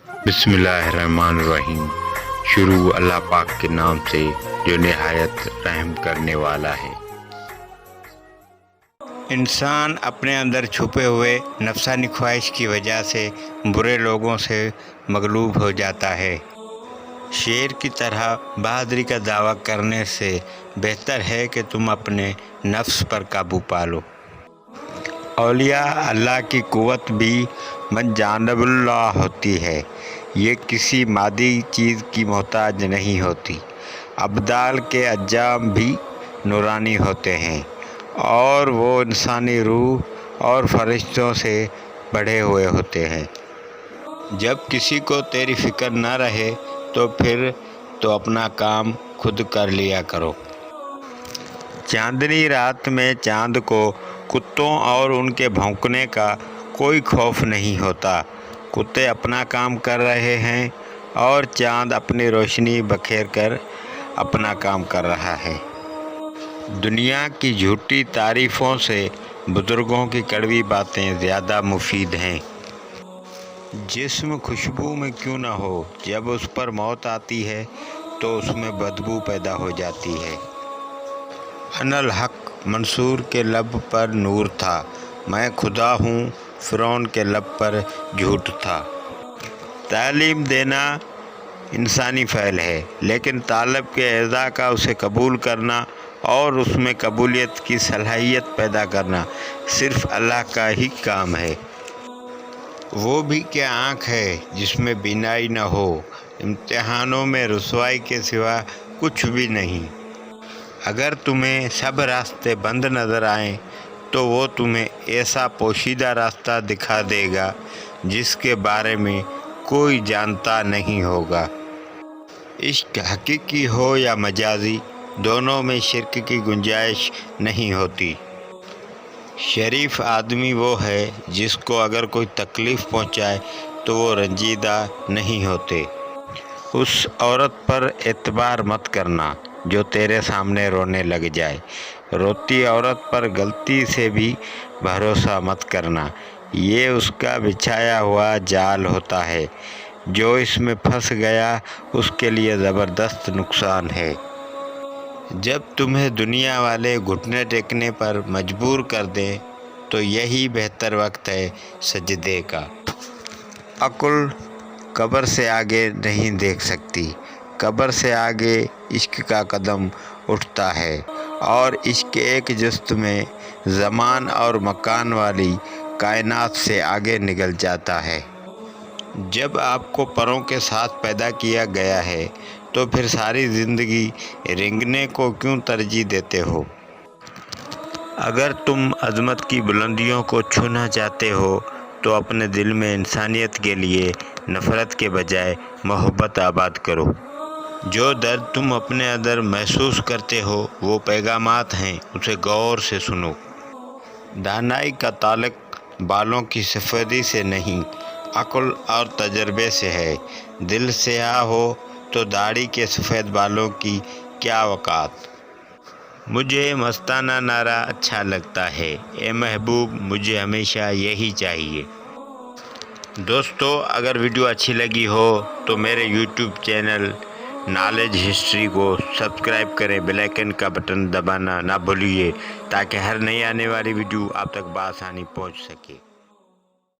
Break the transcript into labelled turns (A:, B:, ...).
A: بسم اللہ الرحمن الرحیم۔ شروع اللہ پاک کے نام سے جو نہایت رحم کرنے والا ہے۔ انسان اپنے اندر چھپے ہوئے نفسانی خواہش کی وجہ سے برے لوگوں سے مغلوب ہو جاتا ہے۔ شیر کی طرح بہادری کا دعویٰ کرنے سے بہتر ہے کہ تم اپنے نفس پر قابو پالو۔ اولیاء اللہ کی قوت بھی من جانب اللہ ہوتی ہے، یہ کسی مادی چیز کی محتاج نہیں ہوتی۔ ابدال کے انجام بھی نورانی ہوتے ہیں اور وہ انسانی روح اور فرشتوں سے بڑھے ہوئے ہوتے ہیں۔ جب کسی کو تیری فکر نہ رہے تو پھر تو اپنا کام خود کر لیا کرو۔ چاندنی رات میں چاند کو کتوں اور ان کے بھونکنے کا کوئی خوف نہیں ہوتا۔ کتے اپنا کام کر رہے ہیں اور چاند اپنی روشنی بکھیر کر اپنا کام کر رہا ہے۔ دنیا کی جھوٹی تعریفوں سے بزرگوں کی کڑوی باتیں زیادہ مفید ہیں۔ جسم خوشبو میں کیوں نہ ہو، جب اس پر موت آتی ہے تو اس میں بدبو پیدا ہو جاتی ہے۔ انا الحق منصور کے لب پر نور تھا، میں خدا ہوں فرعون کے لب پر جھوٹ تھا۔ تعلیم دینا انسانی فعل ہے، لیکن طالب کے اعضاء کا اسے قبول کرنا اور اس میں قبولیت کی صلاحیت پیدا کرنا صرف اللہ کا ہی کام ہے۔ وہ بھی کیا آنکھ ہے جس میں بینائی نہ ہو، امتحانوں میں رسوائی کے سوا کچھ بھی نہیں۔ اگر تمہیں سب راستے بند نظر آئیں تو وہ تمہیں ایسا پوشیدہ راستہ دکھا دے گا جس کے بارے میں کوئی جانتا نہیں ہوگا۔ عشق حقیقی ہو یا مجازی، دونوں میں شرک کی گنجائش نہیں ہوتی۔ شریف آدمی وہ ہے جس کو اگر کوئی تکلیف پہنچائے تو وہ رنجیدہ نہیں ہوتے۔ اس عورت پر اعتبار مت کرنا جو تیرے سامنے رونے لگ جائے۔ روتی عورت پر غلطی سے بھی بھروسہ مت کرنا، یہ اس کا بچھایا ہوا جال ہوتا ہے، جو اس میں پھنس گیا اس کے لیے زبردست نقصان ہے۔ جب تمہیں دنیا والے گھٹنے ٹیکنے پر مجبور کر دیں تو یہی بہتر وقت ہے سجدے کا۔ عقل قبر سے آگے نہیں دیکھ سکتی، قبر سے آگے عشق کا قدم اٹھتا ہے، اور عشق ایک جست میں زمان اور مکان والی کائنات سے آگے نکل جاتا ہے۔ جب آپ کو پروں کے ساتھ پیدا کیا گیا ہے تو پھر ساری زندگی رینگنے کو کیوں ترجیح دیتے ہو؟ اگر تم عظمت کی بلندیوں کو چھونا چاہتے ہو تو اپنے دل میں انسانیت کے لیے نفرت کے بجائے محبت آباد کرو۔ جو درد تم اپنے اندر محسوس کرتے ہو وہ پیغامات ہیں، اسے غور سے سنو۔ دانائی کا تعلق بالوں کی سفیدی سے نہیں، عقل اور تجربے سے ہے۔ دل سیاہ ہو تو داڑھی کے سفید بالوں کی کیا وقعت۔ مجھے مستانہ نعرہ اچھا لگتا ہے، اے محبوب مجھے ہمیشہ یہی چاہیے۔ دوستو، اگر ویڈیو اچھی لگی ہو تو میرے یوٹیوب چینل نالج ہسٹری کو سبسکرائب کریں، بیل آئیکن کا بٹن دبانا نہ بھولیے تاکہ ہر نئی آنے والی ویڈیو آپ تک بآسانی پہنچ سکے۔